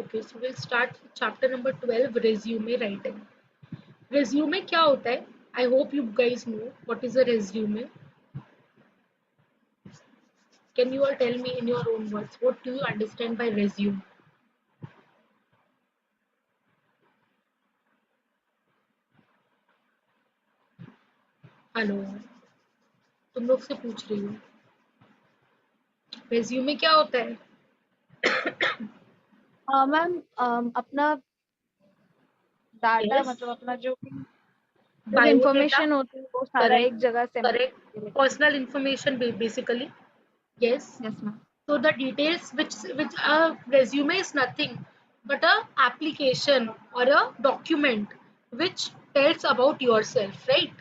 Okay, so we'll start with chapter number 12, resume writing. Resume क्या होता है? I hope you guys know what is a resume. Can you all tell me in your own words what do you understand by resume? Hello, तुम लोग से पूछ रही हूँ. Resume क्या होता है? मैम अपना डाटा Yes, मतलब अपना जो biodata. इंफॉर्मेशन होती है वो सारा Correct, एक जगह से correct. Personal information basically. Yes. Yes ma'am. So the details which a resume is nothing but a application or a document which tells about yourself, right?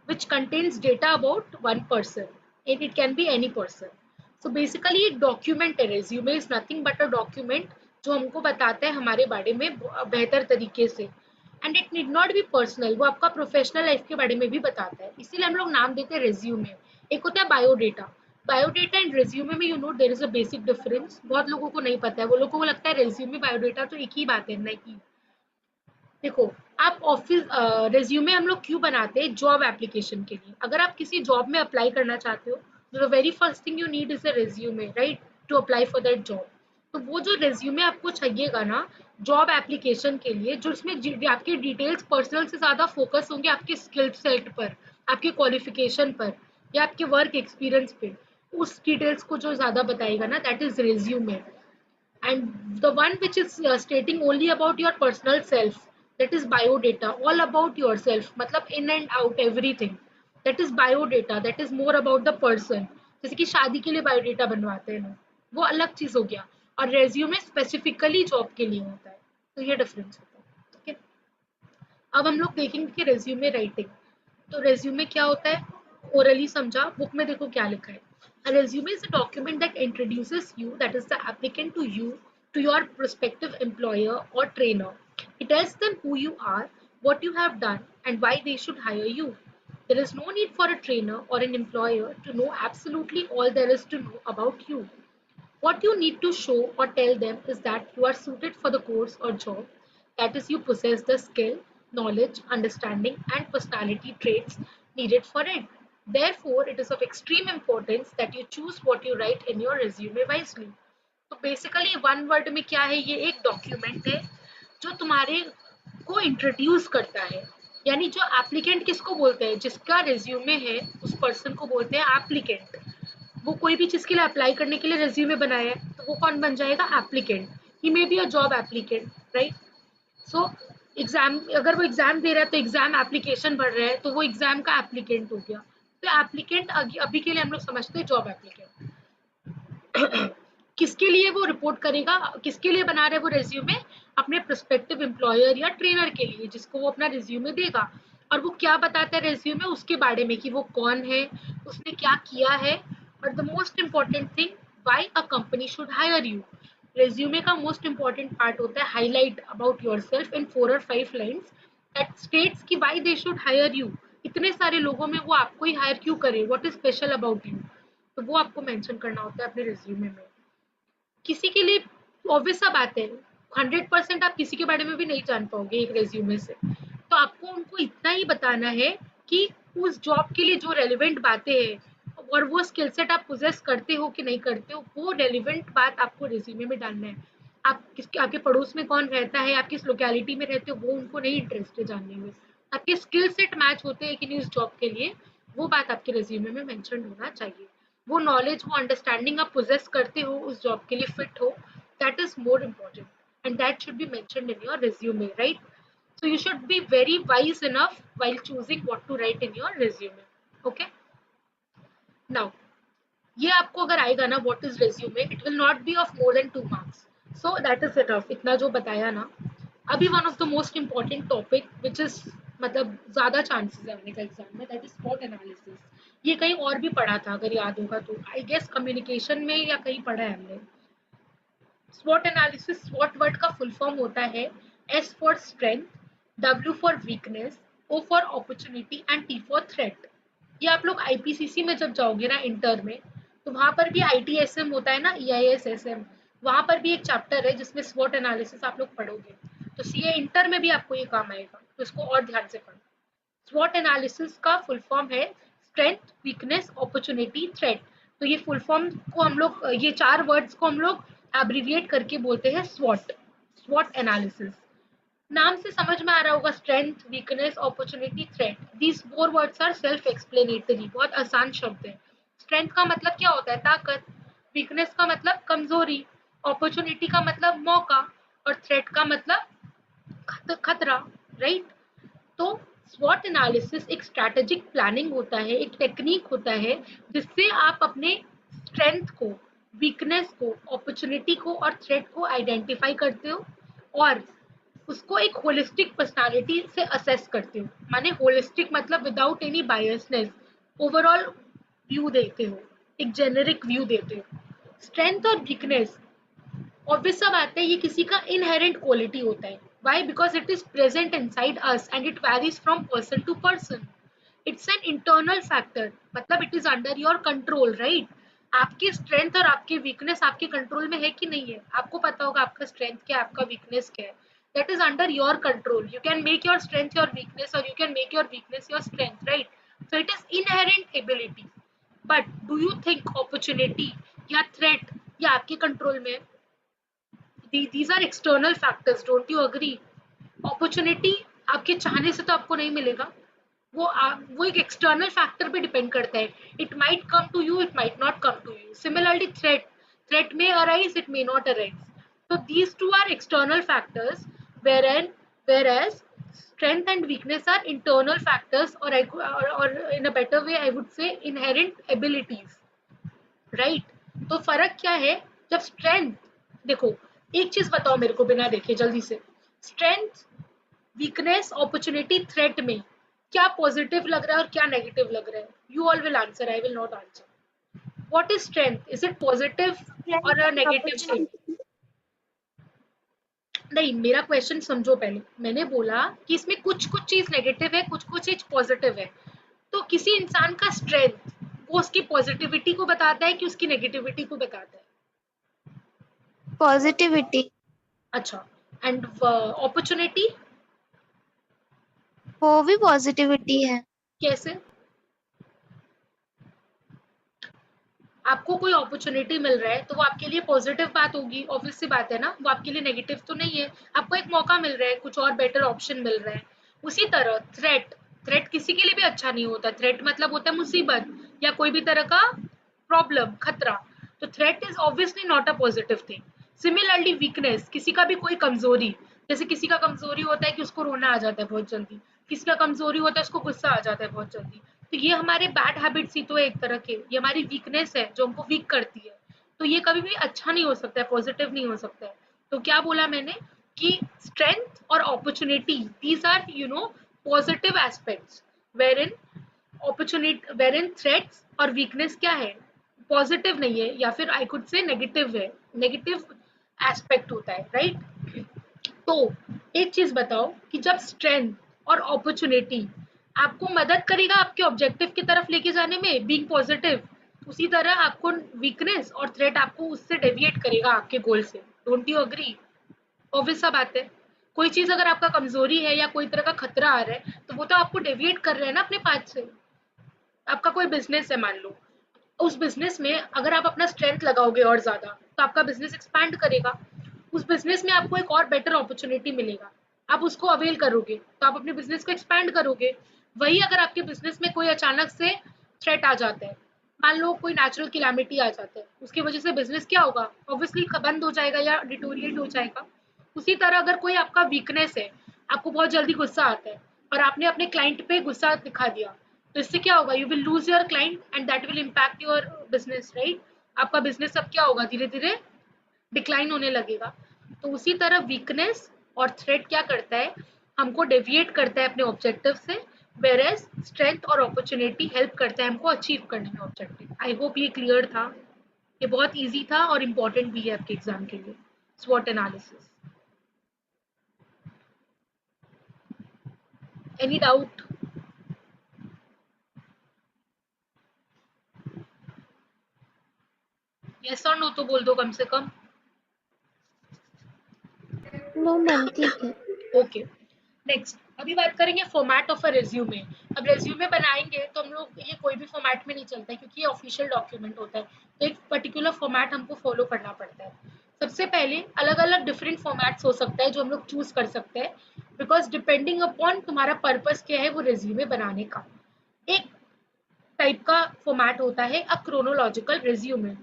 Which contains data about one person. And it can be any person. So basically एक document है. Resume is nothing but a document जो हमको बताता है हमारे बारे में बेहतर तरीके से. And it need not be personal, वो आपका प्रोफेशनल लाइफ के बारे में भी बताता है, इसीलिए हम लोग नाम देते हैं रेज्यूमे. एक होता है बायोडेटा. बायोडेटा एंड रेज्यूमे में you know there is a basic difference. बहुत लोगों को नहीं पता है, वो लोगों को लगता है रेज्यूमे बायोडेटा तो एक ही बात है. नहीं, देखो, आप ऑफिस रेज्यूमे हम लोग क्यों बनाते हैं? जॉब एप्लीकेशन के लिए. अगर आप किसी जॉब में अप्लाई करना चाहते हो तो the very first thing you need is a resume, right, to apply for that job. तो वो जो रेज्यूमे आपको चाहिएगा ना जॉब एप्लीकेशन के लिए, जो उसमें आपके डिटेल्स पर्सनल से ज्यादा फोकस होंगे आपके स्किल सेट पर, आपके क्वालिफिकेशन पर या आपके वर्क एक्सपीरियंस पे, उस डिटेल्स को जो ज्यादा बताएगा ना that is resume. And the one which is stating only about your personal self, that is biodata, all about yourself, मतलब in and out everything, that is biodata, that is more about the person. जैसे कि शादी के लिए biodata बनवाते हैं ना, वो अलग चीज हो गया. और रेज्यूमे स्पेसिफिकली जॉब के लिए होता है. तो ये डिफरेंस होता है. ठीक है, अब हम लोग देखेंगे कि रेज्यूमे राइटिंग. तो रेज्यूमे क्या होता है? ओरली समझा, बुक में देखो क्या लिखा है. A resume is a document that introduces you, that is the applicant, to you, to your prospective employer or trainer. It tells them who you are, what you have done, and why they should hire you. There is no need for a trainer or an employer to know absolutely all there is to know about you. What you need to show or tell them is that you are suited for the course or job, that is, you possess the skill, knowledge, understanding, and personality traits needed for it. Therefore, it is of extreme importance that you choose what you write in your resume wisely. तो basically one word में क्या है, ये एक document है जो तुम्हारे को इंट्रोड्यूस करता है. यानी जो एप्लीकेंट किसको बोलते हैं? जिसका रिज्यूमे है उस पर्सन को बोलते हैं एप्लीकेंट. वो कोई भी चीज के लिए अप्लाई करने के लिए रेज्यूमे बनाया है तो वो कौन बन जाएगा? Applicant. He may be a job applicant, right. So exam, अगर वो एग्जाम दे रहा है तो एग्जाम एप्लीकेशन भर रहा है तो वो एग्जाम का एप्लीकेंट हो गया. तो एप्लीकेंट अभी के लिए हम लोग समझते हैं जॉब एप्लीकेंट. किसके लिए वो रिपोर्ट करेगा, किसके लिए बना रहा है वो रेज्यूमे? अपने प्रोस्पेक्टिव एम्प्लॉयर या ट्रेनर के लिए, जिसको वो अपना रेज्यूमे देगा. और वो क्या बताता है रेज्यूमे? उसके बारे में कि वो कौन है, उसने क्या किया है, और the most important thing, why a company should hire you. Resume का मोस्ट इम्पॉर्टेंट पार्ट होता है highlight about yourself in 4 or 5 lines that states कि why they should hire you. इतने सारे लोगों में वो आपको ही हायर क्यों करे, what is special about you. तो वो आपको मेंशन करना होता है अपने रिज्यूमे में. किसी के लिए ऑब्वियस सा बात है, 100% आप किसी के बारे में भी नहीं जान पाओगे एक रेज्यूमे से. तो आपको उनको इतना ही बताना है कि उस जॉब के लिए जो रेलिवेंट बातें हैं और वो स्किल सेट आप पोजेस करते हो कि नहीं करते हो, वो रेलिवेंट बात आपको रेज्यूमे में डालना है. आप किसके, आपके पड़ोस में कौन रहता है, आप किस लोकेलिटी में रहते हो, वो उनको नहीं इंटरेस्ट है जानने में. आपके स्किल सेट मैच होते हैं कि नहीं उस जॉब के लिए, वो बात आपके रेज्यूमे में मेंशन होना चाहिए. वो नॉलेज, वो अंडरस्टैंडिंग आप पोजेस करते हो, उस जॉब के लिए फिट हो, that is more important and that should be mentioned in your resume, right. So you should be very wise enough while choosing what to write in your resume. Okay. Now, ये आपको अगर आएगा ना what is resume, it will not be of more than 2 marks. So that is enough. इतना जो बताया ना. अभी one of the most important topic which is मतलब ज्यादा chances है आने का एग्जाम में, that is SWOT analysis. ये कहीं और भी पढ़ा था अगर याद होगा तो, I guess communication में या कहीं पढ़ा है हमने. SWOT एनालिसिस, SWOT वर्ड का फुल फॉर्म होता है S for strength, W for weakness, O for opportunity and T for threat. ये आप लोग आईपीसीसी में जब जाओगे ना इंटर में, तो वहां पर भी आईटीएसएम होता है ना, ईआईएसएसएम. वहां पर भी एक चैप्टर है जिसमें स्वॉट एनालिसिस आप लोग पढ़ोगे, तो सीए इंटर में भी आपको ये काम आएगा, तो इसको और ध्यान से पढ़ो। स्वॉट एनालिसिस का फुल फॉर्म है स्ट्रेंथ, वीकनेस, अपॉर्चुनिटी, थ्रेट। तो ये फुल फॉर्म को हम लोग, ये 4 वर्ड्स को हम लोग एब्रिविएट करके बोलते हैं स्वॉट, स्वॉट एनालिसिस। नाम से समझ में आ रहा होगा, strength, weakness, opportunity, threat, these 4 words are self explanatory, बहुत आसान शब्द है। स्ट्रेंथ का मतलब क्या होता है? ताकत। वीकनेस का मतलब कमजोरी। अपॉर्चुनिटी का मतलब मौका। और थ्रेट का मतलब खतरा, राइट? तो स्वॉट एनालिसिस एक स्ट्रैटेजिक प्लानिंग होता है, एक टेक्निक होता है जिससे आप अपने स्ट्रेंथ को, वीकनेस को, अपॉर्चुनिटी को और थ्रेट को आइडेंटिफाई करते हो और उसको एक होलिस्टिक पर्सनालिटी से असेस करते हो। माने होलिस्टिक मतलब without any biasness, overall view देते हो, एक जेनेरिक व्यू देते हो। स्ट्रेंथ और वीकनेस, ऑब्वियस सा बात है, ये किसी का इनहेरेंट क्वालिटी होता है। Why? Because it is present inside us and it varies from person to person. It's an internal factor, मतलब it is under your control, right? आपकी स्ट्रेंथ और आपकी वीकनेस आपके कंट्रोल में है कि नहीं है? आपको पता होगा आपका स्ट्रेंथ क्या है, आपका वीकनेस क्या है। That is under your control. You can make your strength your weakness और you can make your weakness your strength, right? So it is inherent ability. But do you think opportunity या threat ये आपके control में है? These are external factors, don't you agree? Opportunity आपके चाहने से तो आपको नहीं मिलेगा, वो एक एक्सटर्नल फैक्टर पे डिपेंड करता है। It might come to you, it might not come to you. Similarly threat, threat may arise, it may not arise. So these two are external factors, wherein whereas strength and weakness are internal factors, or in a better way I would say inherent abilities, right? तो फर्क क्या है? जब strength, देखो, एक चीज बताओ मेरे को बिना देखे जल्दी से, स्ट्रेंथ, वीकनेस, अपॉर्चुनिटी, थ्रेट में क्या पॉजिटिव लग रहा है और क्या नेगेटिव लग रहा है? You all will answer, I will not answer. What is strength? Is it positive Strength और अ and नेगेटिव थिंग? opportunity. नहीं, मेरा क्वेश्चन समझो पहले। मैंने बोला कि इसमें कुछ कुछ चीज नेगेटिव है, कुछ कुछ चीज पॉजिटिव है। तो किसी इंसान का स्ट्रेंथ वो उसकी पॉजिटिविटी को बताता है कि उसकी नेगेटिविटी को बताता है? Positivity. अच्छा, एंड अपॉर्चुनिटी वो भी पॉजिटिविटी है। कैसे? आपको कोई अपॉर्चुनिटी मिल रहा है तो वो आपके लिए पॉजिटिव बात होगी, ऑब्वियस सी बात है ना, वो आपके लिए नेगेटिव तो नहीं है। आपको एक मौका मिल रहा है, कुछ और बेटर ऑप्शन मिल रहा है। उसी तरह थ्रेट, थ्रेट किसी के लिए भी अच्छा नहीं होता। थ्रेट मतलब होता है मुसीबत या कोई भी तरह का प्रॉब्लम, खतरा। तो threat is obviously not a positive thing. Similarly weakness, किसी का भी कोई कमजोरी, जैसे किसी का कमजोरी होता है कि उसको रोना आ जाता है बहुत जल्दी, किसी का कमजोरी होता है उसको गुस्सा आ जाता है बहुत जल्दी। तो ये हमारे बैड हैबिट्स ही तो है एक तरह के, ये हमारी वीकनेस है जो हमको वीक करती है। तो ये कभी भी अच्छा नहीं हो सकता है, पॉजिटिव नहीं हो सकता है। तो क्या बोला मैंने कि स्ट्रेंथ और opportunity, these are positive aspects, where in opportunity, where in threats और वीकनेस क्या है? पॉजिटिव नहीं है, या फिर आई कुड से नेगेटिव है, नेगेटिव एस्पेक्ट होता है, राइट? तो एक चीज बताओ कि जब स्ट्रेंथ और अपॉर्चुनिटी आपको मदद करेगा आपके ऑब्जेक्टिव की तरफ लेके जाने में, बीइंग पॉजिटिव, उसी तरह आपको वीकनेस और थ्रेट आपको उससे डेविएट करेगा आपके गोल से। Don't you agree? ऑब्वियस सा बात है। कोई चीज अगर आपका कमजोरी है या कोई तरह का खतरा आ रहा है तो वो तो आपको डेविएट कर रहा है ना अपने पाथ से। आपका कोई बिजनेस है मान लो, उस बिजनेस में अगर आप अपना स्ट्रेंथ लगाओगे और ज्यादा तो आपका बिजनेस एक्सपैंड करेगा। उस बिजनेस में आपको एक और बेटर अपॉर्चुनिटी मिलेगा, आप उसको अवेल करोगे तो आप अपने बिजनेस को एक्सपैंड करोगे। वही अगर आपके बिजनेस में कोई अचानक से थ्रेट आ जाता है, मान लो कोई नेचुरल कैलामिटी आ जाता है, उसकी वजह से बिजनेस क्या होगा? ऑब्वियसली बंद हो जाएगा या डिटोरिएट हो जाएगा। उसी तरह अगर कोई आपका वीकनेस है, आपको बहुत जल्दी गुस्सा आता है और आपने अपने क्लाइंट पे गुस्सा दिखा दिया, तो इससे क्या होगा? You will lose your client and that will impact your business, right? आपका बिजनेस अब क्या होगा? धीरे धीरे डिक्लाइन होने लगेगा। तो उसी तरह वीकनेस और थ्रेट क्या करता है? हमको डेविएट करता है अपने ऑब्जेक्टिव से, वेर एज स्ट्रेंथ और अपॉर्चुनिटी हेल्प करता है हमको अचीव करने में ऑब्जेक्टिव। आई होप ये क्लियर था। ये बहुत ईजी था और इम्पोर्टेंट भी है आपके एग्जाम के लिए, स्वॉट एनालिसिस। Any doubt? यस और नो तो बोल दो कम से कम। नो मैम, ठीक है। ओके, नेक्स्ट अभी बात करेंगे फॉर्मेट ऑफ अ रेज्यूमे। अब रेज्यूमे बनाएंगे तो हम लोग ये कोई भी फॉर्मेट में नहीं चलता है, क्योंकि ये ऑफिशियल डॉक्यूमेंट होता है, तो एक पर्टिकुलर फॉर्मेट हमको फॉलो करना पड़ता है। सबसे पहले अलग अलग डिफरेंट फॉर्मेट्स हो सकता है जो हम लोग चूज कर सकते हैं, बिकॉज डिपेंडिंग अपॉन तुम्हारा पर्पस क्या है वो रेज्यूमे बनाने का। एक टाइप का फॉर्मेट होता है अ क्रोनोलॉजिकल रेज्यूमे।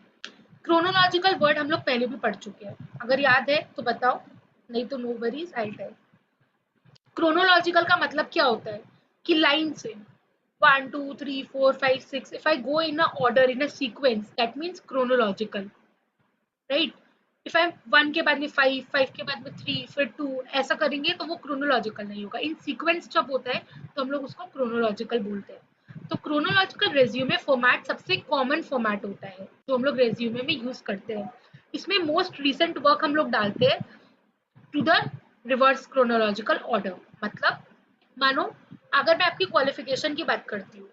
क्रोनोलॉजिकल वर्ड हम लोग पहले भी पढ़ चुके हैं, अगर याद है तो बताओ, नहीं तो no worries, I tell. Chronological का मतलब क्या होता है कि लाइन से 1 2 3 4 5 6, if I go in a order in a sequence, that means chronological, right. If I 1 के बाद में 5, 5 के बाद में 3, फिर 2, ऐसा करेंगे तो वो क्रोनोलॉजिकल नहीं होगा। इन सीक्वेंस जब होता है तो हम लोग उसको क्रोनोलॉजिकल बोलते हैं। तो क्रोनोलॉजिकल रेज्यूमे फॉर्मेट सबसे कॉमन फॉर्मेट होता है जो हम लोग रेज्यूमे में यूज करते हैं। इसमें मोस्ट रिसेंट वर्क हम लोग डालते हैं to the reverse chronological order. मतलब मानो अगर मैं आपकी क्वालिफिकेशन की बात करती हूँ,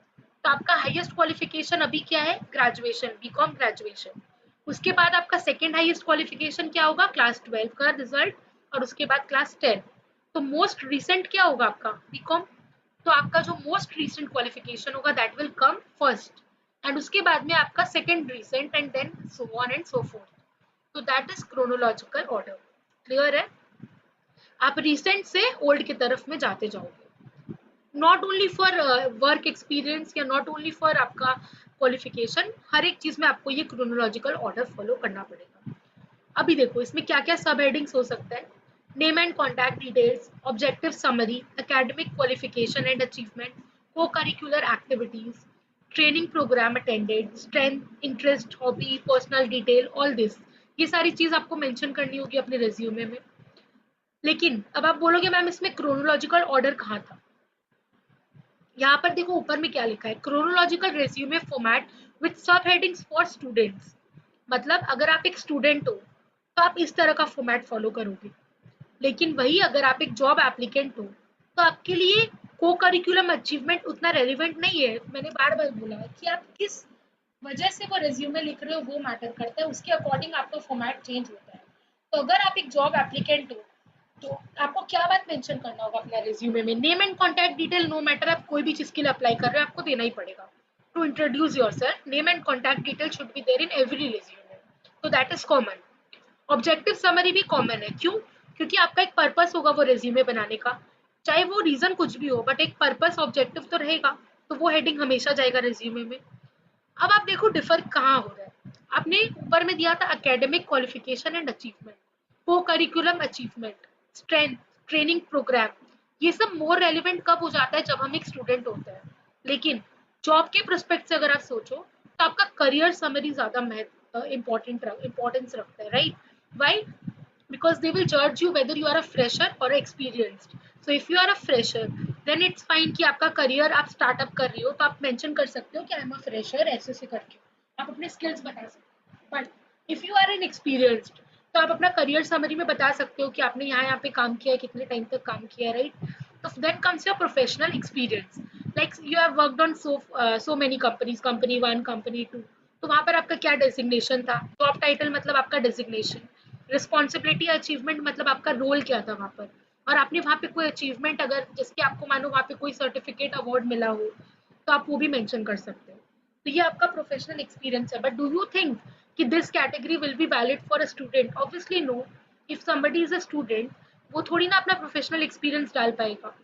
तो आपका हाईएस्ट क्वालिफिकेशन अभी क्या है, ग्रेजुएशन, बीकॉम ग्रेजुएशन। उसके बाद आपका सेकेंड हाईएस्ट क्वालिफिकेशन क्या होगा, क्लास 12 का रिजल्ट, और उसके बाद क्लास 10। तो मोस्ट रिसेंट क्या होगा आपका, बीकॉम। तो आपका जो मोस्ट रिसेंट क्वालिफिकेशन होगा that will come first, and उसके बाद में आपका second recent, and then so on and so forth. तो that is chronological order. Clear है। आप रिसेंट से ओल्ड की तरफ में जाते जाओगे, not only for work experience या नॉट ओनली फॉर आपका क्वालिफिकेशन, हर एक चीज में आपको ये क्रोनोलॉजिकल ऑर्डर फॉलो करना पड़ेगा। अभी देखो इसमें क्या क्या सब हेडिंग्स हो सकता है। Name and contact details, objective summary, academic qualification and achievement, co curricular activities, training programme attended, strength, interest, hobby, personal detail, all this. ये सारी चीज आपको मेंशन करनी होगी अपने रिज्यूमे में। लेकिन अब आप बोलोगे मैम इसमें क्रोनोलॉजिकल ऑर्डर कहाँ था। यहाँ पर देखो ऊपर में क्या लिखा है, क्रोनोलॉजिकल रेज्यूमे फॉर्मेट विद सब हेडिंग्स फॉर स्टूडेंट्स। मतलब अगर आप एक स्टूडेंट हो तो आप इस तरह का फॉर्मेट फॉलो करोगे। लेकिन वही अगर आप एक जॉब एप्लीकेंट हो तो आपके लिए को करिकुलम अचीवमेंट उतना रेलिवेंट नहीं है। मैंने बार बार बोला है कि आप किस वजह से वो रेज्यूमे लिख रहे हो वो मैटर करता है, उसके अकॉर्डिंग आपका फॉर्मेट चेंज होता है। तो अगर आप एक जॉब एप्लीकेंट हो तो आपको क्या बात मेंशन करना होगा अपना रिज्यूमे में, name and contact detail, no matter आप कोई भी चीज के लिए अप्लाई कर रहे हो आपको देना ही पड़ेगा। To introduce yourself, name and contact detail should be there in every resume, तो that is common. Objective summary भी कॉमन है, क्यों, क्योंकि आपका एक पर्पस होगा वो रिज्यूमे बनाने का, चाहे वो रीजन कुछ भी हो, बट एक पर्पस ऑब्जेक्टिव तो रहेगा, तो वो हेडिंग हमेशा जाएगा रिज्यूमे में। अब आप देखो डिफर कहाँ हो रहा है। आपने ऊपर में दिया था academic qualification and achievement, co curriculum achievement, strength, training programme, ये सब मोर रेलिवेंट कब हो जाता है जब हम एक स्टूडेंट होते हैं। लेकिन जॉब के प्रोस्पेक्ट से अगर आप सोचो तो आपका करियर समरी ज्यादा इंपॉर्टेंस रखता है, right. Why, because they will judge you whether you are a fresher or experienced. So if you are a fresher, then it's fine कि आपका करियर आप स्टार्टअप कर रही हो तो आप मेंशन कर सकते हो कि आई एम अ फ्रेशर, ऐसे ऐसे करके आप अपने स्किल्स बता सकते हो। But if you are an experienced तो आप अपना करियर समरी में बता सकते हो कि आपने यहाँ पे काम किया है, कितने टाइम तक काम किया है, राइट। तो then comes your professional experience, like you have worked on so many companies, company 1, company 2, तो वहां पर आपका क्या डेजिग्नेशन था, जॉब टाइटल मतलब आपका डेजिग्नेशन, रिस्पॉन्सिबिलिटी अचीवमेंट मतलब आपका रोल क्या था वहाँ पर, और आपने वहाँ पे कोई अचीवमेंट अगर जिसके आपको मानो वहाँ पे कोई सर्टिफिकेट अवार्ड मिला हो तो आप वो भी मेंशन कर सकते हो। तो ये आपका प्रोफेशनल एक्सपीरियंस है। बट डू यू थिंक कि this category will be valid for a student, obviously no. If somebody is a student वो थोड़ी ना अपना प्रोफेशनल एक्सपीरियंस डाल पाएगा।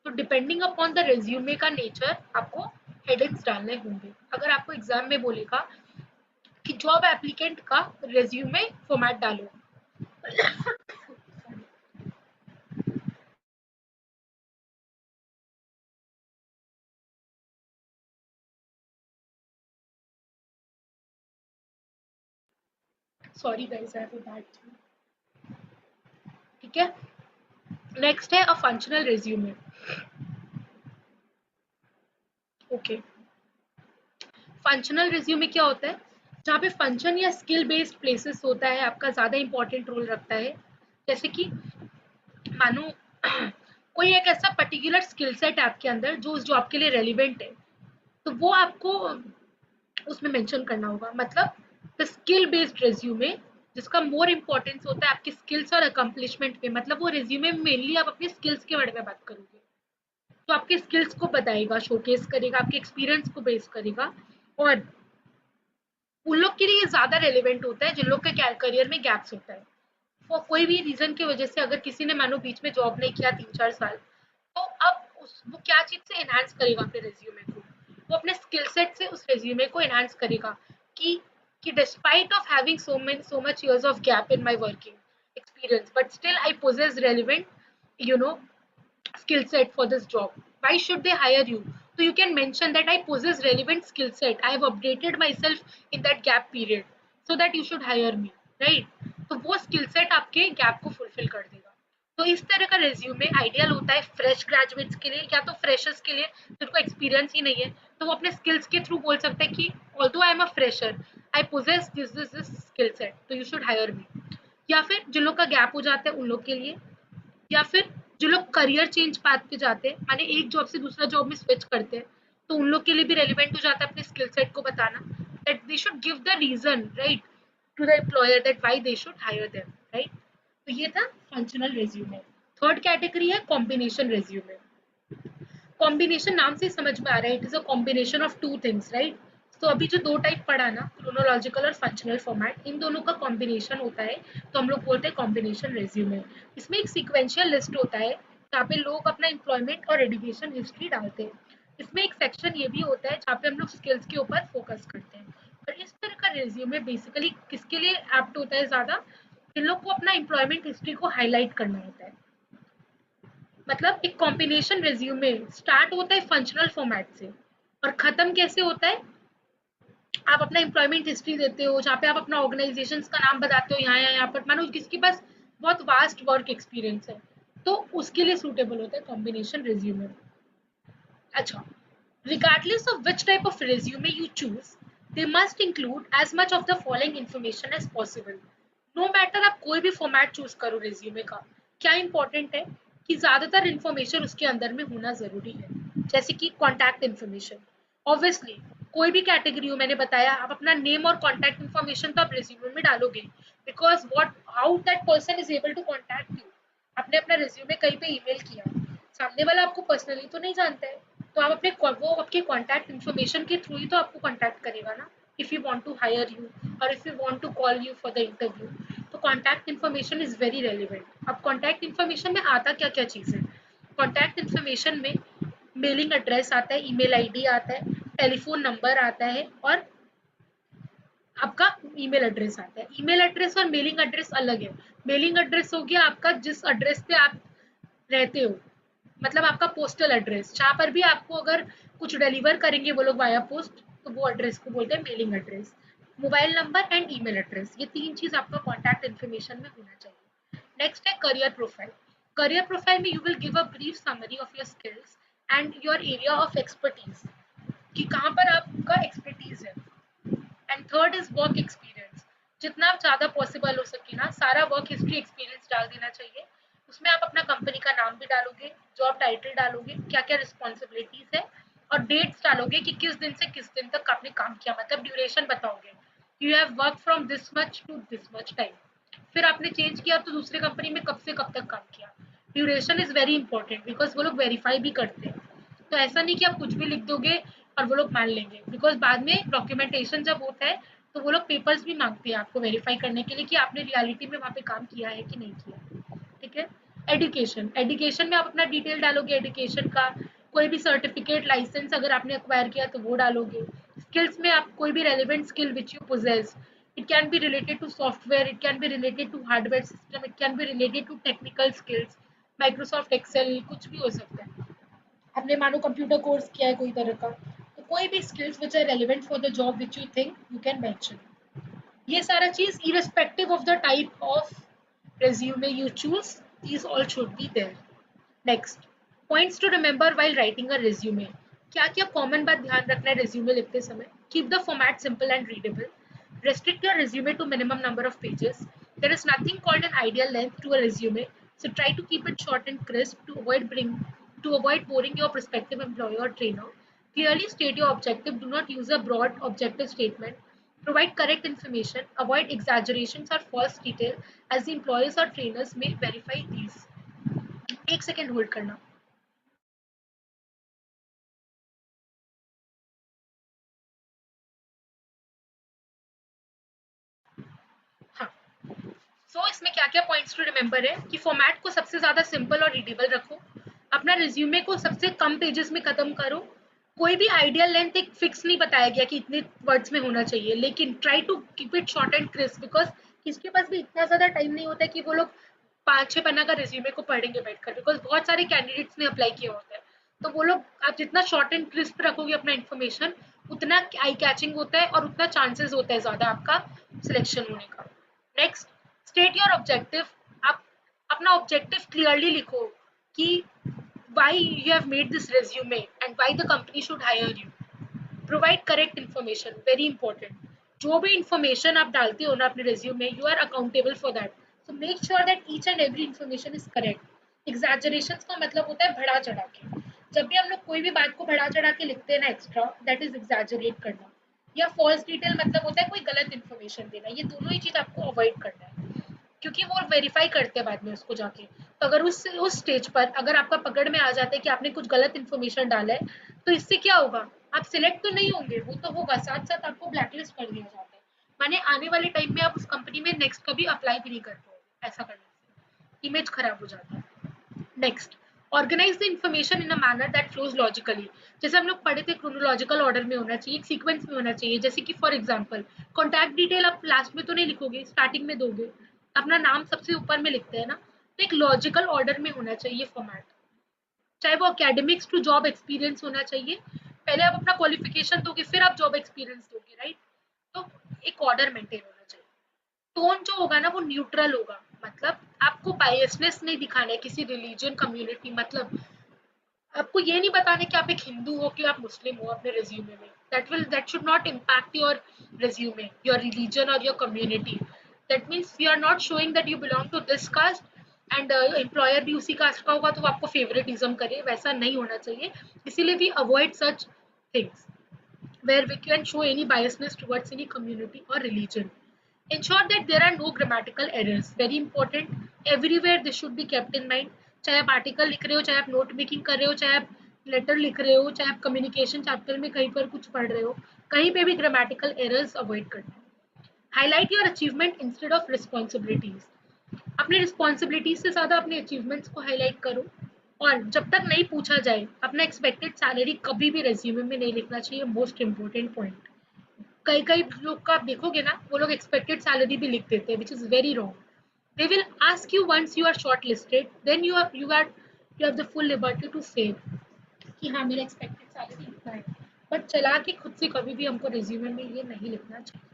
तो डिपेंडिंग अपॉन द रेज्यूमे का नेचर आपको हेडिंग्स डालने होंगे। अगर आपको एग्जाम में बोलेगा कि जॉब एप्लीकेंट का रेज्यूमे फॉर्मेट डालो, sorry guys I have a bad throat, ठीक है। नेक्स्ट है a functional resume. Okay, functional resume क्या होता है, जहाँ पे फंक्शन या स्किल बेस्ड प्लेसेस होता है आपका ज़्यादा इंपॉर्टेंट रोल रखता है। जैसे कि मानो कोई एक ऐसा पर्टिकुलर स्किल सेट है आपके अंदर जो उस जॉब के लिए रेलिवेंट है, तो वो आपको उसमें मेंशन करना होगा। मतलब द स्किल बेस्ड रेज्यूमे जिसका मोर इम्पोर्टेंस होता है आपके स्किल्स और अकम्पलिशमेंट पे, मतलब वो रिज्यूमे में मेनली आप अपने स्किल्स के बारे में बात करोगे, तो आपके स्किल्स को बताएगा, शोकेस करेगा, आपके एक्सपीरियंस को बेस करेगा। और उन लोग के लिए ज़्यादा रेलिवेंट होता है जिन लोग के करियर में गैप्स होता है। वो कोई भी रीज़न की वजह से अगर किसी ने मानो बीच में जॉब नहीं किया 3-4 साल, तो अब वो क्या चीज़ से एनहांस करेगा अपने रिज्यूमे को, वो अपने स्किल सेट से उस रिज्यूमे को एनहांस करेगा कि despite of having so much years of gap in my working experience, but still I possess relevant, you know, skill set for this job. Why should they hire you? So you can mention that I possess relevant skill set. I have updated myself in that gap period, so that you should hire me, right? तो वो skill set आपके gap को fulfil कर देगा। तो इस तरह का रिज्यूमे आइडियल होता है फ्रेश ग्रेजुएट्स के लिए या तो फ्रेशर्स के लिए जिनको एक्सपीरियंस ही नहीं है, तो वो अपने स्किल्स के थ्रू बोल सकते हैं कि although I am a fresher, I poses this skill set, तो यू शुड हायर मी। या फिर जिन लोग का गैप हो जाता है उन लोग के लिए, या फिर जो लोग करियर चेंज पाथ पे जाते हैं, माने एक जॉब से दूसरा जॉब में स्विच करते हैं, तो उन लोग के लिए भी रेलिवेंट हो जाता है अपने स्किल सेट को बताना, that they should give the reason, right, to the employer that why they should hire them, right. तो ये था फंक्शनल रिज्यूमे। थर्ड कैटेगरी है कॉम्बिनेशन रिज्यूमे। कॉम्बिनेशन नाम से समझ में आ रहा है, it is a combination of two things, right. तो अभी जो दो टाइप पढ़ा ना, क्रोनोलॉजिकल और फंक्शनल फॉर्मेट, इन दोनों का कॉम्बिनेशन होता है, तो हम लोग बोलते हैं कॉम्बिनेशन रिज्यूमे। इसमें एक सीक्वेंशियल लिस्ट होता है जहाँ पे लोग अपना एम्प्लॉयमेंट और एजुकेशन हिस्ट्री डालते हैं। इसमें एक सेक्शन ये भी होता है जहाँ पे हम लोग स्किल्स के ऊपर फोकस करते हैं। और इस तरह का रिज्यूमे बेसिकली किसके लिए एप्ट होता है ज़्यादा, इन लोग को अपना एम्प्लॉयमेंट हिस्ट्री को हाईलाइट करना होता है। मतलब एक कॉम्बिनेशन रिज्यूमे स्टार्ट होता है फंक्शनल फॉर्मेट से, और खत्म कैसे होता है, आप अपना एम्प्लॉयमेंट हिस्ट्री देते हो जहाँ पे आप अपना ऑर्गेनाइजेशन का नाम बताते हो, यहाँ पर मानो किसके पास बहुत वास्ट वर्क एक्सपीरियंस है, तो उसके लिए सूटेबल होता है कॉम्बिनेशन रिज्यूमे। अच्छा, regardless of which type of resume you choose, they must include as much of the following information as possible. No matter आप कोई भी फॉर्मेट चूज करो रिज्यूमे का, क्या इंपॉर्टेंट है कि ज्यादातर इंफॉर्मेशन उसके अंदर में होना जरूरी है। जैसे कि कॉन्टैक्ट इन्फॉर्मेशन, ऑब्वियसली कोई भी कैटेगरी हो, मैंने बताया आप अपना नेम और कॉन्टैक्ट इन्फॉर्मेशन तो आप रिज्यूमे में डालोगे, because what how that person is able to contact you. आपने अपना रिज्यूमे कहीं पे ईमेल किया, सामने वाला आपको पर्सनली तो नहीं जानता है, तो आप अपने वो आपके कॉन्टैक्ट इन्फॉर्मेशन के थ्रू ही तो आपको कॉन्टैक्ट करेगा ना, if you want to hire you और if you want to call you for the interview. तो contact information is very relevant. अब कॉन्टैक्ट इन्फॉर्मेशन में आता क्या क्या चीज़ है, कॉन्टैक्ट इन्फॉर्मेशन में मेलिंग एड्रेस आता है, ईमेल आईडी आता है, टेलीफोन नंबर आता है, और आपका ईमेल एड्रेस आता है। ईमेल एड्रेस और मेलिंग एड्रेस अलग है। मेलिंग एड्रेस हो गया आपका जिस एड्रेस पे आप रहते हो, मतलब आपका पोस्टल एड्रेस, जहाँ पर भी आपको अगर कुछ डिलीवर करेंगे वो लोग वाया पोस्ट, तो वो एड्रेस को बोलते हैं mailing address. Mobile number and email address, ये तीन चीज आपका कॉन्टैक्ट इन्फॉर्मेशन में होना चाहिए। नेक्स्ट है करियर प्रोफाइल। करियर प्रोफाइल में you will give a brief summary of your skills and your area of expertise, कि कहाँ पर आपका एक्सपर्टीज है। And third is work experience, जितना ज़्यादा पॉसिबल हो सके ना सारा वर्क हिस्ट्री एक्सपीरियंस डाल देना चाहिए। उसमें आप अपना कंपनी का नाम भी डालोगे, जॉब टाइटल डालोगे, क्या क्या रिस्पॉन्सिबिलिटीज है, और डेट्स डालोगे कि किस दिन से किस दिन तक आपने काम किया, मतलब ड्यूरेशन बताओगे, you have work from this much to this much time. फिर आपने चेंज किया तो दूसरे कंपनी में कब से कब तक काम किया। Duration is very important because वो लोग वेरीफाई भी करते हैं। तो ऐसा नहीं कि आप कुछ भी लिख दोगे और वो लोग मान लेंगे, बिकॉज बाद में डॉक्यूमेंटेशन जब होता है तो वो लोग पेपर्स भी मांगते हैं आपको वेरीफाई करने के लिए कि आपने रियलिटी में वहाँ पे काम किया है कि नहीं किया। ठीक है। एजुकेशन, एजुकेशन में आप अपना डिटेल डालोगे एजुकेशन का, कोई भी सर्टिफिकेट लाइसेंस अगर आपने एक्वायर किया तो वो डालोगे। स्किल्स में आप कोई भी relevant skill which you possess, it can be related to software, it can be related to hardware system, it can be related to technical skills, Microsoft Excel, कुछ भी हो सकता है। आपने मानो कंप्यूटर कोर्स किया है कोई तरह का, तो कोई भी skills which are relevant for the job which you think you can mention. ये सारा चीज irrespective of the type of resume you choose, these all should be there. Next, points to remember while writing a resume. क्या क्या common बात ध्यान रखना है resume लिखते समय। Keep the format simple and readable, restrict your resume to minimum number of pages. There is nothing called an ideal length to a resume, so try to keep it short and crisp to avoid boring your prospective employer or trainer. Clearly state your objective, do not use a broad objective statement. Provide correct information, avoid exaggerations or false detail as the employers or trainers may verify these. एक second hold करना. हाँ, सो इसमें क्या क्या points to remember है कि format को सबसे ज्यादा सिंपल और रीडेबल रखो. अपना रिज्यूमे को सबसे कम पेजेस में खत्म करो. कोई भी आइडियल लेंथ एक फिक्स नहीं बताया गया कि इतने वर्ड्स में होना चाहिए, लेकिन try to keep it short and crisp, because किसके पास भी इतना ज्यादा टाइम नहीं होता है कि वो लोग 5-6 पन्ना का रिज्यूमे को पढ़ेंगे बैठकर, बिकॉज बहुत सारे कैंडिडेट्स ने अप्लाई किया होता है. तो वो लोग, आप जितना शॉर्ट एंड क्रिस्प रखोगे अपना इन्फॉर्मेशन, उतना आई कैचिंग होता है और उतना चांसेस होता है ज्यादा आपका सिलेक्शन होने का. Next, state your objective. आप अपना ऑब्जेक्टिव क्लियरली लिखो कि why you have made this resume and why the company should hire you. Provide correct information, very important. जो भी information आप डालते हो ना अपने resume में, you are accountable for that. So make sure that each and every information is correct. Exaggerations का मतलब होता है बढ़ा चढ़ा के. जब भी हम लोग कोई भी बात को बढ़ा चढ़ा के लिखते हैं ना एक्स्ट्रा, that is exaggerate करना. या false detail मतलब होता है कोई गलत information देना. ये दोनों ही चीज आपको avoid करना है, क्योंकि वो वेरीफाई करते हैं बाद में उसको जाके. तो अगर उस स्टेज पर अगर आपका पकड़ में आ जाता है कि आपने कुछ गलत इन्फॉर्मेशन डाला है, तो इससे क्या होगा, आप सिलेक्ट तो नहीं होंगे, वो तो होगा, साथ साथ आपको ब्लैकलिस्ट कर दिया जाता है. माने आने वाले टाइम में आप उस कंपनी में नेक्स्ट कभी अप्लाई भी नहीं कर पाओगे. ऐसा करने से इमेज खराब हो जाता है. Next, organise the information in a manner that flows logically. जैसे हम लोग पढ़े थे, क्रोनोलॉजिकल ऑर्डर में होना चाहिए, एक सीक्वेंस में होना चाहिए. जैसे कि फॉर एग्जांपल, कॉन्टैक्ट डिटेल आप लास्ट में तो नहीं लिखोगे, स्टार्टिंग में दोगे. अपना नाम सबसे ऊपर में लिखते हैं ना, तो एक लॉजिकल ऑर्डर में होना चाहिए फॉर्मेट. चाहे वो अकेडमिक्स टू जॉब एक्सपीरियंस होना चाहिए. पहले आप अपना क्वालिफिकेशन दोगे, फिर आप जॉब एक्सपीरियंस दोगे, राइट. तो एक ऑर्डर मेंटेन होना चाहिए. टोन जो होगा ना वो न्यूट्रल होगा, मतलब आपको बायसनेस नहीं दिखाना है किसी रिलीजन कम्युनिटी. मतलब आपको ये नहीं बताना कि आप एक हिंदू हो कि आप मुस्लिम हो अपने रिज्यूमे में. That should not impact your resume, your religion और your community. That means you are not showing that you belong to this caste and employer भी उसी कास्ट का होगा तो वो आपको फेवरेटिज्म करे. वैसा नहीं होना चाहिए. इसीलिए we avoid such things where we can show any biasness towards any community or religion. Ensure that there are no grammatical errors. Very important. Everywhere this should be kept in mind. चाहे आप article लिख रहे हो, चाहे आप note making कर रहे हो, चाहे आप लेटर लिख रहे हो, चाहे आप कम्युनिकेशन चैप्टर में कहीं पर कुछ पढ़ रहे हो, कहीं पे भी ग्रामेटिकल एरर्स अवॉइड करना. Highlight your achievement instead of responsibilities. अपनी रिस्पॉन्सिबिलिटीज से ज्यादा अपने अचीवमेंट्स को हाईलाइट करो. और जब तक नहीं पूछा जाए, अपना एक्सपेक्टेड सैलरी कभी भी रेज्यूमे में नहीं लिखना चाहिए. Most important point. कई कई लोग का आप देखोगे ना, वो लोग एक्सपेक्टेड सैलरी भी लिख देते हैं, which is very wrong. They will ask you once you are shortlisted, then you have the full liberty to say कि हाँ मेरा एक्सपेक्टेड सैलरी इतना है. बट चला के खुद से कभी भी हमको रिज्यूमे में ये नहीं लिखना चाहिए.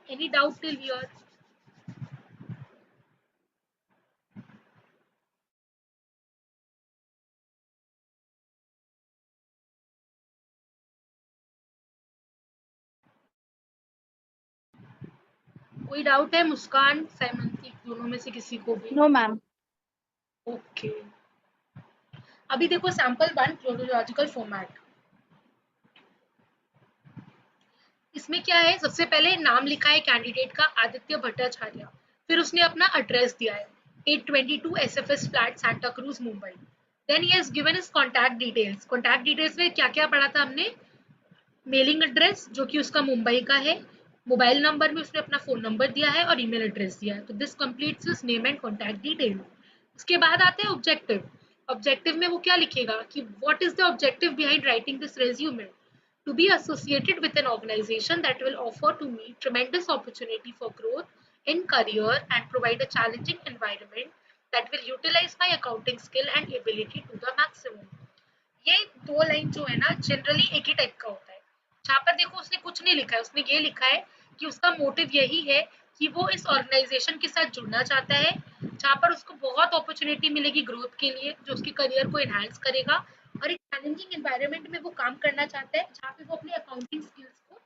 Any doubt till here? कोई डाउट है मुस्कान, सैमंती, दोनों में से किसी को भी? No ma'am. ओके. अभी देखो सैंपल 1, क्रोनोलॉजिकल फॉर्मेट. इसमें क्या है, सबसे पहले नाम लिखा है कैंडिडेट का, आदित्य भट्टाचार्य. फिर उसने अपना एड्रेस दिया है, 822 SFS flat, Santacruz, Mumbai. Then he has given his contact details. Contact details में क्या क्या पढ़ा था हमने? मेलिंग एड्रेस जो कि उसका मुंबई का है, मोबाइल नंबर में उसने अपना फोन नंबर दिया है और ईमेल एड्रेस दिया है. तो this completes his name and contact detail. उसके बाद आते हैं ऑब्जेक्टिव. ऑब्जेक्टिव में वो क्या लिखेगा कि what is the objective behind writing this resume. To be associated with an organization that will offer to me tremendous opportunity for growth in career and provide a challenging environment that will utilize my accounting skill and ability to the maximum. ये दो line जो है ना generally एक ही type का होता है. जहाँ पर देखो उसने कुछ नहीं लिखा है, उसने ये लिखा है कि उसका मोटिव यही है कि वो इस ऑर्गेनाइजेशन के साथ जुड़ना चाहता है जहाँ पर उसको बहुत अपॉर्चुनिटी मिलेगी ग्रोथ के लिए, जो उसके करियर को एनहांस करेगा, और एक चैलेंजिंग एनवायरनमेंट में वो काम करना चाहता है जहाँ पे वो अपने अकाउंटिंग स्किल्स को,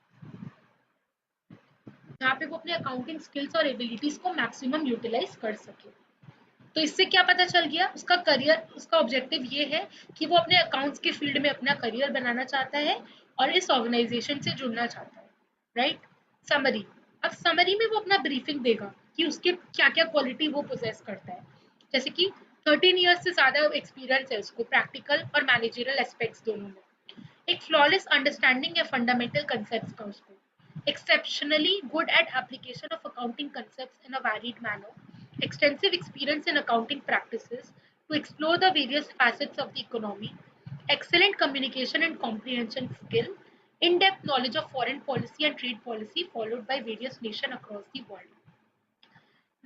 जहाँ पे वो अपने अकाउंटिंग स्किल्स और एबिलिटीज को मैक्सिमम यूटिलाइज कर सके. तो इससे क्या पता चल गया, उसका करियर, उसका ऑब्जेक्टिव ये है कि वो अपने अकाउंट्स के फील्ड में अपना करियर बनाना चाहता है और इस ऑर्गेनाइजेशन से जुड़ना चाहता है, राइट। समरी, अब समरी में वो अपना ब्रीफिंग देगा कि उसके क्या क्या क्वालिटी वो पोजेस करता है, जैसे कि 13 ईयर्स से ज़्यादा एक्सपीरियंस है उसको प्रैक्टिकल और मैनेजरियल एस्पेक्ट्स दोनों में, एक फ्लॉलेस अंडरस्टैंडिंग है फंडामेंटल कंसेप्ट्स का उसको, exceptionally good at application of accounting concepts in a varied manner, extensive experience in accounting practices to explore the various facets of the economy, excellent communication and comprehension skill, in-depth knowledge of foreign policy and trade policy followed by various nations across the world.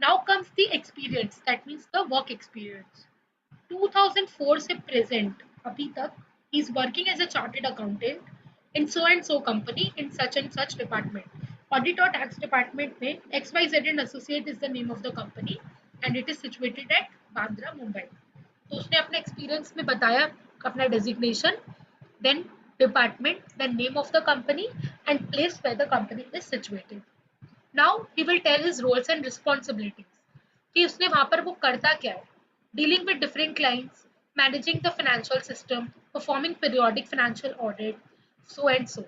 Now comes the experience, that means the work experience. 2004 से present अभी तक he is working as a chartered accountant in so and so company in such and such department, audit और tax department में X Y Z and associate is the name of the company and it is situated at Bandra Mumbai. तो उसने अपने experience में बताया अपना designation, then department, then name of the company and place where the company is situated. Now he will tell his roles and responsibilities कि उसने वहां पर वो करता क्या है, dealing with different clients, managing the financial system, performing periodic financial audit, so and सो,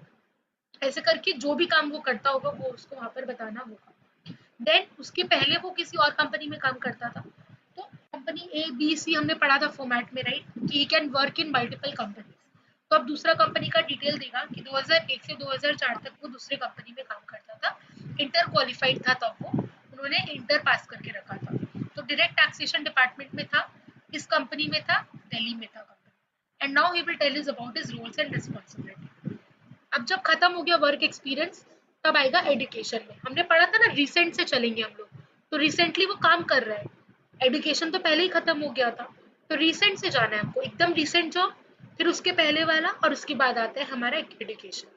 ऐसे करके जो भी काम वो करता होगा वो उसको वहां पर बताना होगा। देन उसके पहले वो किसी और कंपनी में काम करता था, तो कंपनी ए बी सी हमने पढ़ा था फॉर्मेट में, राइट, कि he can work in multiple companies. तो अब दूसरा कंपनी का डिटेल देगा कि 2001 से 2004 तक वो दूसरे कंपनी में काम करता था, इंटर क्वालिफाइड था, तब वो उन्होंने इंटर पास करके रखा था, तो डायरेक्ट टैक्सेशन डिपार्टमेंट में था, इस कंपनी में था, दिल्ली में था company. And now he will tell us about his roles and responsibility. अब जब खत्म हो गया वर्क एक्सपीरियंस, तब आएगा एजुकेशन में, हमने पढ़ा था ना रिसेंट से चलेंगे हम लोग, तो रिसेंटली वो काम कर रहा है, एजुकेशन तो पहले ही खत्म हो गया था, तो रिसेंट से जाना है हमको, एकदम रिसेंट जॉब, फिर उसके पहले वाला और उसके बाद आता है हमारा एजुकेशन।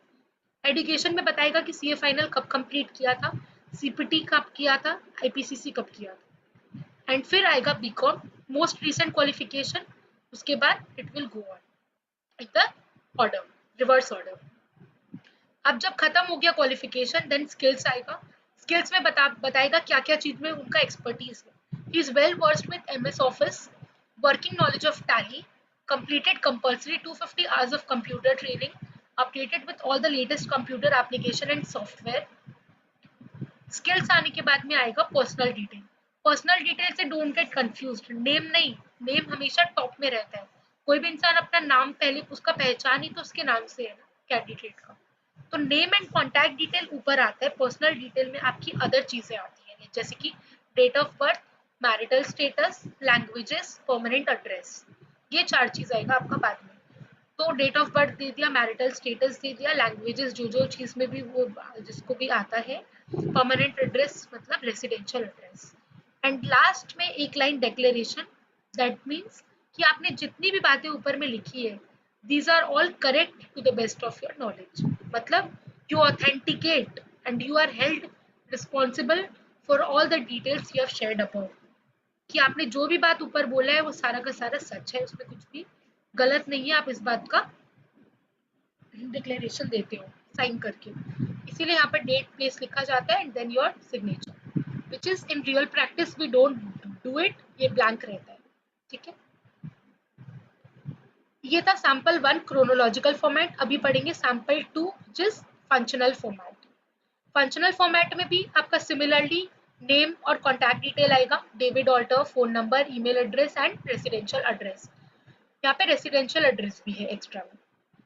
एजुकेशन में बताएगा कि सीए फाइनल कब कंप्लीट किया था, सीपीटी कब किया था, आईपीसीसी कब किया था, एंड फिर आएगा बीकॉम मोस्ट रिसेंट क्वालिफिकेशन, उसके बाद it will go on in the order, reverse order. अब जब खत्म हो गया क्वालिफिकेशन, देन स्किल्स आएगा, स्किल्स में बताएगा क्या क्या चीज में उनका एक्सपर्टीज है। He is well versed with MS office, working knowledge of tally, completed compulsory 250 hours of computer training, updated with all the latest computer application and software। Skills आने के बाद में आएगा पर्सनल डिटेल, पर्सनल डिटेल से don't get confused, name नहीं, name हमेशा top में रहता है, कोई भी इंसान अपना नाम पहले, उसका पहचान ही तो उसके नाम से है ना कैंडिडेट का, तो नेम एंड कॉन्टैक्ट डिटेल ऊपर आता है, पर्सनल डिटेल में आपकी अदर चीजें आती हैं जैसे कि date of birth, marital status, languages, permanent address, ये चार चीज आएगा आपका बाद में। तो डेट ऑफ बर्थ दे दिया, मैरिटल स्टेटस दे दिया, लैंग्वेजेस जो जो चीज में भी वो जिसको भी आता है, परमानेंट एड्रेस मतलब रेसिडेंशियल एड्रेस, एंड लास्ट में एक लाइन डिक्लेरेशन, दैट मीन्स कि आपने जितनी भी बातें ऊपर में लिखी है, these are all correct to the best of your knowledge, मतलब you authenticate and you are held responsible for all the details you have shared above, कि आपने जो भी बात ऊपर बोला है वो सारा का सारा सच है, उसमें कुछ भी गलत नहीं है, आप इस बात का डिक्लेरेशन देते हो साइन करके, इसीलिए यहाँ पर डेट प्लेस लिखा जाता है and then your signature, which is in real practice we don't do it, ये ब्लैंक रहता है, ठीक है। ये था सैम्पल 1 क्रोनोलॉजिकल फॉर्मेट, अभी पढ़ेंगे सैम्पल 2 जिस फंक्शनल फॉर्मेट। फंक्शनल फॉर्मेट में भी आपका सिमिलरली नेम और कॉन्टैक्ट डिटेल आएगा, David Alter, phone number, email address and residential address, यहाँ पे रेसिडेंशियल एड्रेस भी है एक्स्ट्रा में।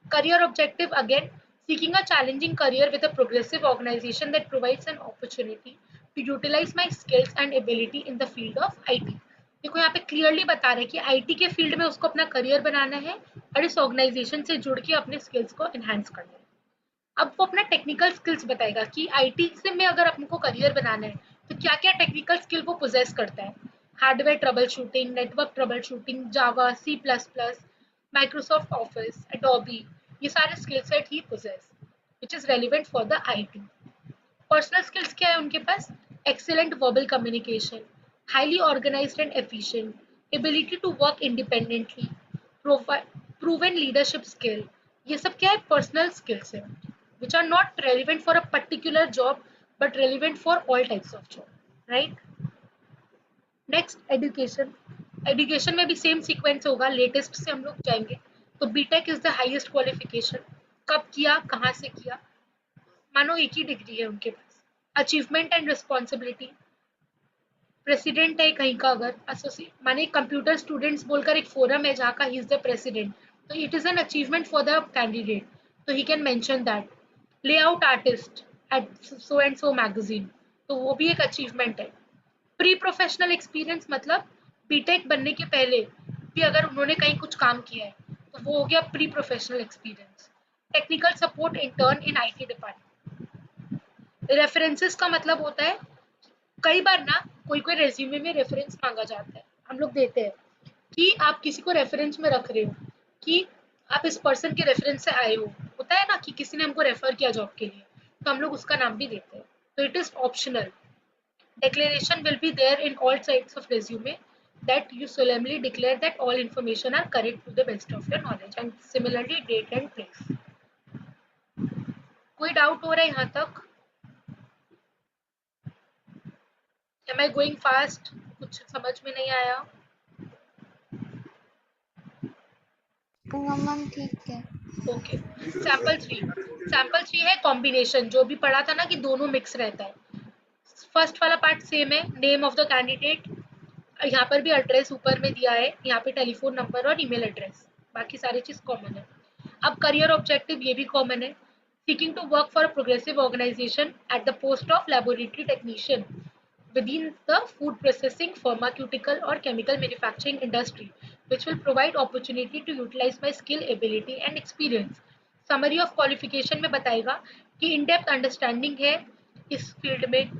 Career objective again, seeking a challenging career with a progressive organization that provides an opportunity to utilize my skills and ability in the field of IT। देखो यहाँ पे clearly बता रहे हैं कि आईटी के फील्ड में उसको अपना करियर बनाना है और इस ऑर्गेनाइजेशन से जुड़ के अपने स्किल्स को एनहांस करना है। अब वो अपना टेक्निकल स्किल्स बताएगा कि आईटी से में अगर आपको करियर बनाना है तो क्या क्या टेक्निकल स्किल वो पोजेस करता है, hardware troubleshooting, network troubleshooting, Java, C plus plus, Microsoft office, Adobe, ये सारे स्किल सेट ही possess which is relevant for the IT. Personal skills क्या है उनके पास, excellent verbal communication, highly organised and efficient, ability to work independently, proven leadership skill, ये सब क्या है पर्सनल स्किल्स है which are not relevant for a particular job but relevant for all types of job, right? Next education, education में भी same sequence होगा, latest से हम लोग जाएंगे, तो BTech is the highest qualification, कब किया, कहाँ से किया, मानो एक ही डिग्री है उनके पास। अचीवमेंट एंड रिस्पॉन्सिबिलिटी, प्रेसिडेंट है कहीं का, अगर एसोसिएट माने कंप्यूटर स्टूडेंट्स बोलकर एक फोरम है जहाँ का ही इज द प्रेसिडेंट, तो it is an achievement for the candidate, तो he can mention that. Layout artist at so and so magazine, तो वो भी एक अचीवमेंट है। प्री प्रोफेशनल एक्सपीरियंस मतलब बीटेक बनने के पहले भी अगर उन्होंने कहीं कुछ काम किया है तो वो हो गया pre professional experience. Technical support intern in IT department. References का मतलब होता है, कई बार ना कोई कोई रेज्यूमे में रेफरेंस मांगा जाता है, हम लोग देते हैं कि आप किसी को रेफरेंस में रख रहे हो, कि आप इस पर्सन के रेफरेंस से आए हो, होता है ना कि किसी ने हमको रेफर किया जॉब के लिए, तो हम लोग उसका नाम भी देते हैं, तो it is optional. Declaration will be there in all sides of resume that you solemnly declare that all information are correct to the best of your knowledge, and similarly date and place. कोई doubt हो रहा है यहाँ तक? Am I going fast? कुछ समझ में नहीं आया? मैम ठीक है। ओके। सैम्पल 3 है कॉम्बिनेशन, जो भी पढ़ा था ना कि दोनों मिक्स रहता है। फर्स्ट वाला पार्ट सेम है, नेम ऑफ द कैंडिडेट, यहाँ पर भी एड्रेस ऊपर में दिया है, यहाँ पे टेलीफोन नंबर और ईमेल एड्रेस, बाकी सारी चीज कॉमन है। अब करियर ऑब्जेक्टिव ये भी कॉमन है, seeking to work for a progressive organisation at the post of laboratory technician within the food processing, pharmaceutical or chemical manufacturing industry, which will provide opportunity to utilize my skill, ability and experience. Summary of qualification में बताएगा कि in depth understanding है इस field में,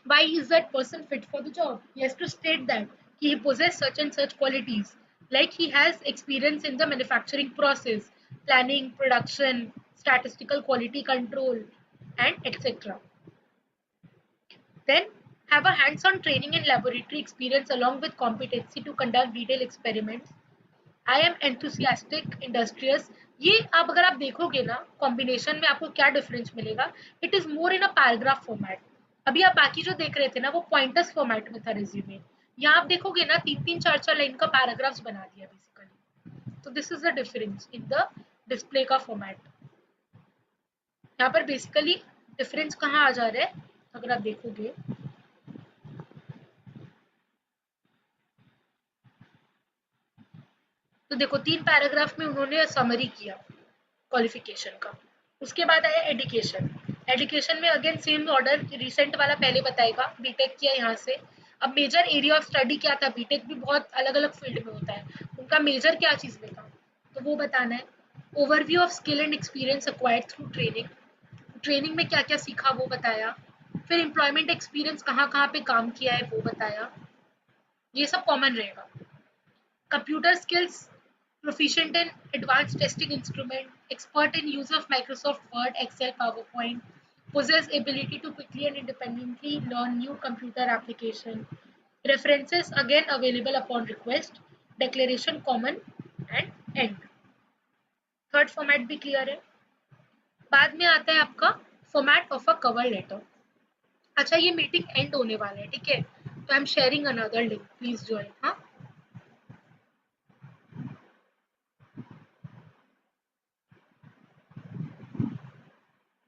why is that person fit for the job. He has to state that he possesses such and such qualities, like he has experience in the manufacturing process, planning, production, statistical quality control, and etc. Then have a hands-on training and laboratory experience along with competency to conduct detailed experiments. I am enthusiastic industrious, ये अब अगर आप देखोगे ना combination में आपको क्या difference मिलेगा, it is more in a paragraph format. अभी आप बाकी जो देख रहे थे ना वो पॉइंटर्स फॉर्मेट में था रिज्यूमे, यहाँ आप देखोगे ना 3-3 4-4 लाइन का पैराग्राफ्स बना दिया बेसिकली, तो this is the difference in the display का फॉर्मेट। यहाँ पर बेसिकली डिफरेंस कहाँ आ जा रहा है अगर आप देखोगे, तो देखो 3 पैराग्राफ में उन्होंने समरी किया क्वालिफिकेशन का। उसके बाद आया एजुकेशन। एजुकेशन में अगेन सेम ऑर्डर, रिसेंट वाला पहले बताएगा, बीटेक किया यहाँ से। अब मेजर एरिया ऑफ स्टडी क्या था, बीटेक भी बहुत अलग अलग फील्ड में होता है, उनका मेजर क्या चीज में था तो वो बताना है। Overview of skill and experience acquired through training, training में क्या क्या सीखा वो बताया। फिर एम्प्लॉयमेंट एक्सपीरियंस कहाँ कहाँ पे काम किया है वो बताया, ये सब कॉमन रहेगा। Computer skills, proficient in advanced testing instrument, expert in use of Microsoft Word, Excel, PowerPoint, possess ability to quickly and independently learn new computer application. References again available upon request. Declaration common and end. Third format भी clear है। बाद में आता है आपका format of a cover letter. अच्छा ये meeting and होने वाला है, ठीक है, तो I am sharing another link, please join. हाँ